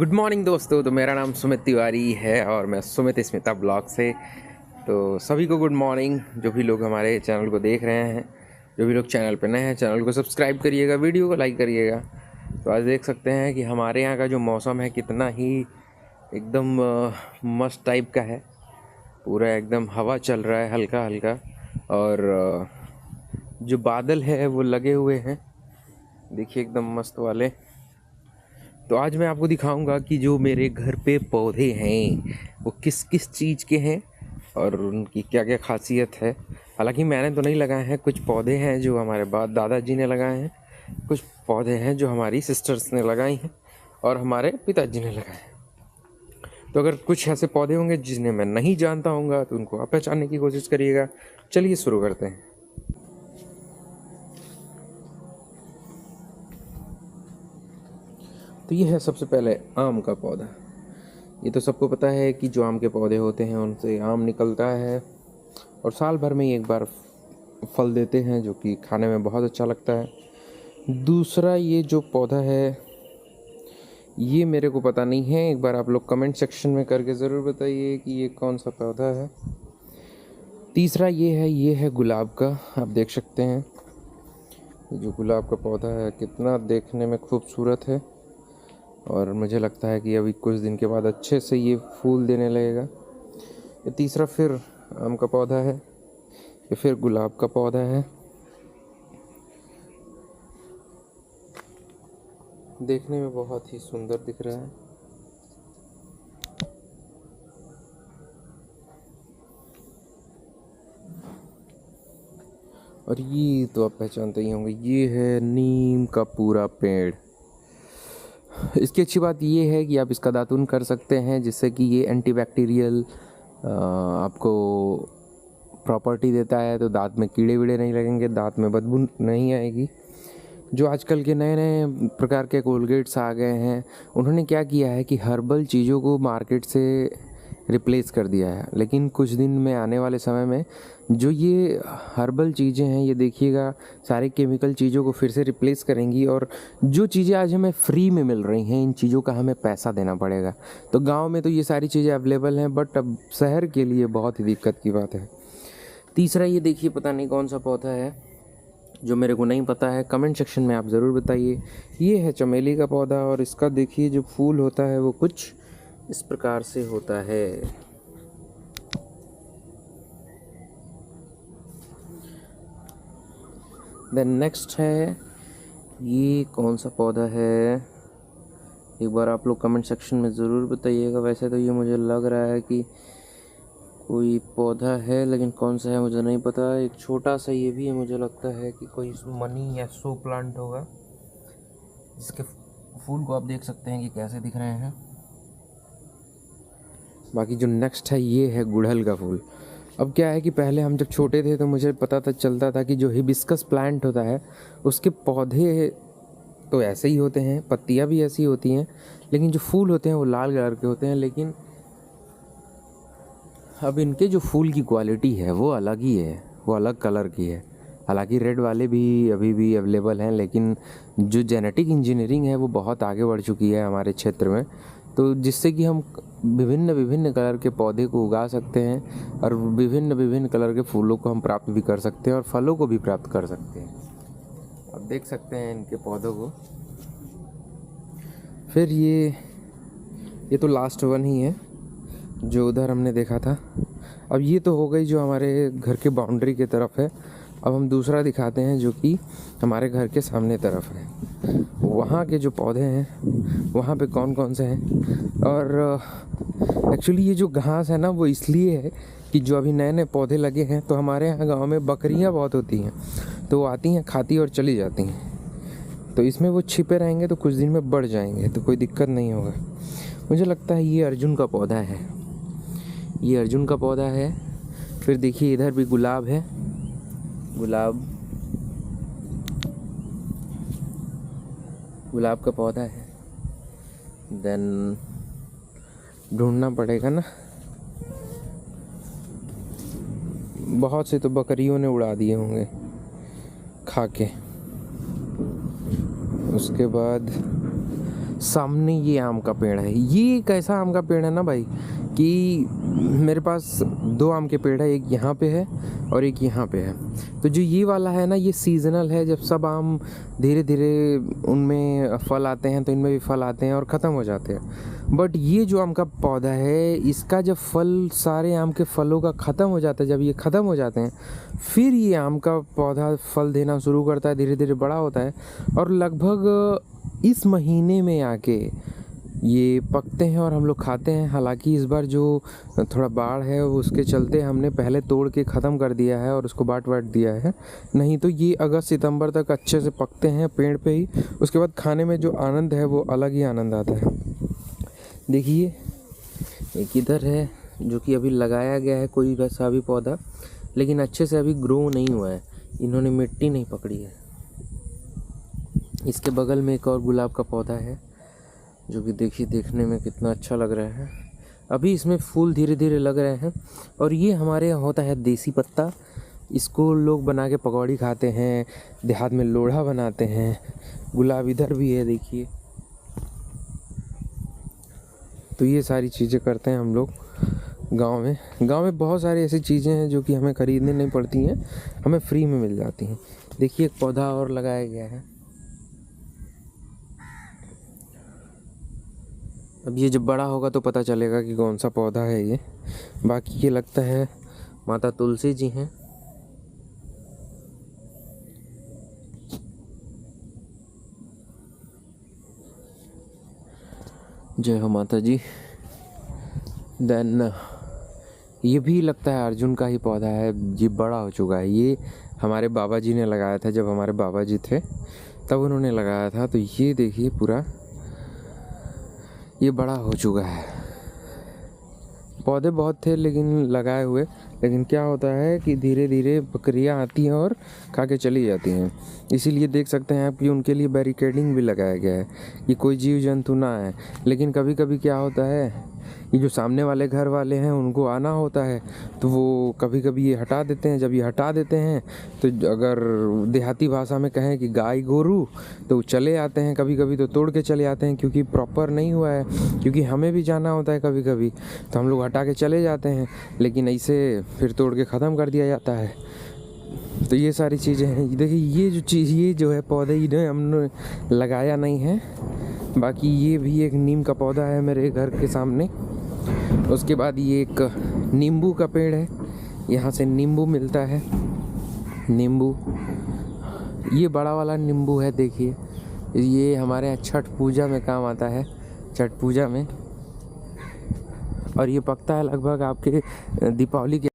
Good morning दोस्तों। तो मेरा नाम सुमित तिवारी है और मैं सुमित स्मिता ब्लॉग से। तो सभी को गुड मॉर्निंग। जो भी लोग हमारे चैनल को देख रहे हैं, जो भी लोग चैनल पर नए हैं, चैनल को सब्सक्राइब करिएगा, वीडियो को लाइक करिएगा। तो आज देख सकते हैं कि हमारे यहाँ का जो मौसम है कितना ही एकदम मस्त टाइप का है। पूरा एकदम हवा चल रहा है हल्का हल्का, और जो बादल है वो लगे हुए हैं, देखिए एकदम मस्त वाले। तो आज मैं आपको दिखाऊंगा कि जो मेरे घर पे पौधे हैं वो किस किस चीज़ के हैं और उनकी क्या क्या खासियत है। हालांकि मैंने तो नहीं लगाए हैं, कुछ पौधे हैं जो हमारे दादाजी ने लगाए हैं, कुछ पौधे हैं जो हमारी सिस्टर्स ने लगाई हैं और हमारे पिताजी ने लगाए हैं। तो अगर कुछ ऐसे पौधे होंगे जिन्हें मैं नहीं जानता हूँगा तो उनको आप पहचानने की कोशिश करिएगा। चलिए शुरू करते हैं। तो ये है सबसे पहले आम का पौधा। ये तो सबको पता है कि जो आम के पौधे होते हैं उनसे आम निकलता है और साल भर में एक बार फल देते हैं, जो कि खाने में बहुत अच्छा लगता है। दूसरा ये जो पौधा है ये मेरे को पता नहीं है, एक बार आप लोग कमेंट सेक्शन में करके ज़रूर बताइए कि ये कौन सा पौधा है। तीसरा ये है गुलाब का। आप देख सकते हैं जो गुलाब का पौधा है कितना देखने में खूबसूरत है और मुझे लगता है कि अभी कुछ दिन के बाद अच्छे से ये फूल देने लगेगा। ये तीसरा फिर आम का पौधा है, ये फिर गुलाब का पौधा है। देखने में बहुत ही सुंदर दिख रहा है। और ये तो आप पहचानते ही होंगे, ये है नीम का पूरा पेड़। इसकी अच्छी बात ये है कि आप इसका दातुन कर सकते हैं, जिससे कि ये एंटीबैक्टीरियल आपको प्रॉपर्टी देता है। तो दांत में कीड़े वीड़े नहीं लगेंगे, दांत में बदबू नहीं आएगी। जो आजकल के नए नए प्रकार के कोलगेट्स आ गए हैं, उन्होंने क्या किया है कि हर्बल चीज़ों को मार्केट से रिप्लेस कर दिया है। लेकिन कुछ दिन में आने वाले समय में जो ये हर्बल चीज़ें हैं, ये देखिएगा सारे केमिकल चीज़ों को फिर से रिप्लेस करेंगी। और जो चीज़ें आज हमें फ्री में मिल रही हैं, इन चीज़ों का हमें पैसा देना पड़ेगा। तो गांव में तो ये सारी चीज़ें अवेलेबल हैं, बट अब शहर के लिए बहुत ही दिक्कत की बात है। तीसरा ये देखिए, पता नहीं कौन सा पौधा है, जो मेरे को नहीं पता है, कमेंट सेक्शन में आप ज़रूर बताइए। ये है चमेली का पौधा और इसका देखिए जो फूल होता है वो कुछ इस प्रकार से होता है। देन नेक्स्ट है, ये कौन सा पौधा है, एक बार आप लोग कमेंट सेक्शन में ज़रूर बताइएगा। वैसे तो ये मुझे लग रहा है कि कोई पौधा है, लेकिन कौन सा है मुझे नहीं पता। एक छोटा सा ये भी है, मुझे लगता है कि कोई मनी या शो प्लांट होगा। इसके फूल को आप देख सकते हैं कि कैसे दिख रहे हैं। बाकी जो नेक्स्ट है ये है गुड़हल का फूल। अब क्या है कि पहले हम जब छोटे थे तो मुझे पता चलता था कि जो हिबिस्कस प्लांट होता है उसके पौधे तो ऐसे ही होते हैं, पत्तियां भी ऐसी होती हैं, लेकिन जो फूल होते हैं वो लाल कलर के होते हैं। लेकिन अब इनके जो फूल की क्वालिटी है वो अलग ही है, वो अलग कलर की है। हालांकि रेड वाले भी अभी भी अवेलेबल हैं, लेकिन जो जेनेटिक इंजीनियरिंग है वो बहुत आगे बढ़ चुकी है हमारे क्षेत्र में। तो जिससे कि हम विभिन्न विभिन्न कलर के पौधे को उगा सकते हैं और विभिन्न विभिन्न कलर के फूलों को हम प्राप्त भी कर सकते हैं और फलों को भी प्राप्त कर सकते हैं। आप देख सकते हैं इनके पौधों को। फिर ये तो लास्ट वन ही है जो उधर हमने देखा था। अब ये तो हो गई जो हमारे घर के बाउंड्री के तरफ है। अब हम दूसरा दिखाते हैं जो कि हमारे घर के सामने तरफ है। वहाँ के जो पौधे हैं वहाँ पे कौन कौन से हैं। और एक्चुअली ये जो घास है ना वो इसलिए है कि जो अभी नए नए पौधे लगे हैं, तो हमारे यहाँ गांव में बकरियाँ बहुत होती हैं, तो वो आती हैं, खाती और चली जाती हैं। तो इसमें वो छिपे रहेंगे तो कुछ दिन में बढ़ जाएंगे, तो कोई दिक्कत नहीं होगा। मुझे लगता है ये अर्जुन का पौधा है, ये अर्जुन का पौधा है। फिर देखिए इधर भी गुलाब है, गुलाब का पौधा है। देन ढूंढना पड़ेगा ना, बहुत से तो बकरियों ने उड़ा दिए होंगे खा के। उसके बाद सामने ये आम का पेड़ है। ये एक ऐसा आम का पेड़ है ना भाई कि मेरे पास 2 आम के पेड़ है, एक यहाँ पे है और एक यहाँ पे है। तो जो ये वाला है ना, ये सीजनल है। जब सब आम धीरे धीरे उनमें फल आते हैं तो इनमें भी फल आते हैं और ख़त्म हो जाते हैं। बट ये जो आम का पौधा है, इसका जब फल, सारे आम के फलों का ख़त्म हो जाता है, जब ये ख़त्म हो जाते हैं फिर ये आम का पौधा फल देना शुरू करता है, धीरे धीरे बड़ा होता है और लगभग इस महीने में आके ये पकते हैं और हम लोग खाते हैं। हालांकि इस बार जो थोड़ा बाढ़ है उसके चलते हमने पहले तोड़ के ख़त्म कर दिया है और उसको बांट दिया है, नहीं तो ये अगस्त सितंबर तक अच्छे से पकते हैं पेड़ पे ही। उसके बाद खाने में जो आनंद है वो अलग ही आनंद आता है। देखिए एक इधर है जो कि अभी लगाया गया है कोई वैसा भी पौधा, लेकिन अच्छे से अभी ग्रो नहीं हुआ है, इन्होंने मिट्टी नहीं पकड़ी है। इसके बगल में एक और गुलाब का पौधा है जो कि देखिए देखने में कितना अच्छा लग रहा है। अभी इसमें फूल धीरे धीरे लग रहे हैं। और ये हमारे यहाँ होता है देसी पत्ता, इसको लोग बना के पकौड़ी खाते हैं, देहात में लोढ़ा बनाते हैं। गुलाब इधर भी है देखिए। तो ये सारी चीज़ें करते हैं हम लोग गांव में। गांव में बहुत सारी ऐसी चीज़ें हैं जो कि हमें ख़रीदने नहीं पड़ती हैं, हमें फ्री में मिल जाती हैं। देखिए एक पौधा और लगाया गया है। अब ये जब बड़ा होगा तो पता चलेगा कि कौन सा पौधा है ये। बाकी ये लगता है माता तुलसी जी हैं। जय हो माता जी। देन ये भी लगता है अर्जुन का ही पौधा है, ये बड़ा हो चुका है। ये हमारे बाबा जी ने लगाया था, जब हमारे बाबा जी थे तब उन्होंने लगाया था। तो ये देखिए पूरा ये बड़ा हो चुका है। पौधे बहुत थे लेकिन लगाए हुए, लेकिन क्या होता है कि धीरे धीरे बकरियां आती हैं और खा के चली जाती हैं। इसीलिए देख सकते हैं आप कि उनके लिए बैरिकेडिंग भी लगाया गया है कि कोई जीव जंतु ना आए। लेकिन कभी कभी क्या होता है कि जो सामने वाले घर वाले हैं उनको आना होता है, तो वो कभी कभी ये हटा देते हैं। जब ये हटा देते हैं तो अगर देहाती भाषा में कहें कि गाय गोरू, तो चले आते हैं। कभी कभी तो तोड़ के चले आते हैं क्योंकि प्रॉपर नहीं हुआ है, क्योंकि हमें भी जाना होता है कभी कभी, तो हम लोग हटा के चले जाते हैं। लेकिन ऐसे फिर तोड़ के ख़त्म कर दिया जाता है। तो ये सारी चीज़ें हैं। देखिए ये जो चीज़, ये जो है पौधे, इन्हें हमने लगाया नहीं है। बाकी ये भी एक नीम का पौधा है मेरे घर के सामने। उसके बाद ये एक नींबू का पेड़ है, यहाँ से नींबू मिलता है। नींबू ये बड़ा वाला नींबू है, देखिए ये हमारे यहाँ छठ पूजा में काम आता है, छठ पूजा में। और ये पकता है लगभग आपके दीपावली के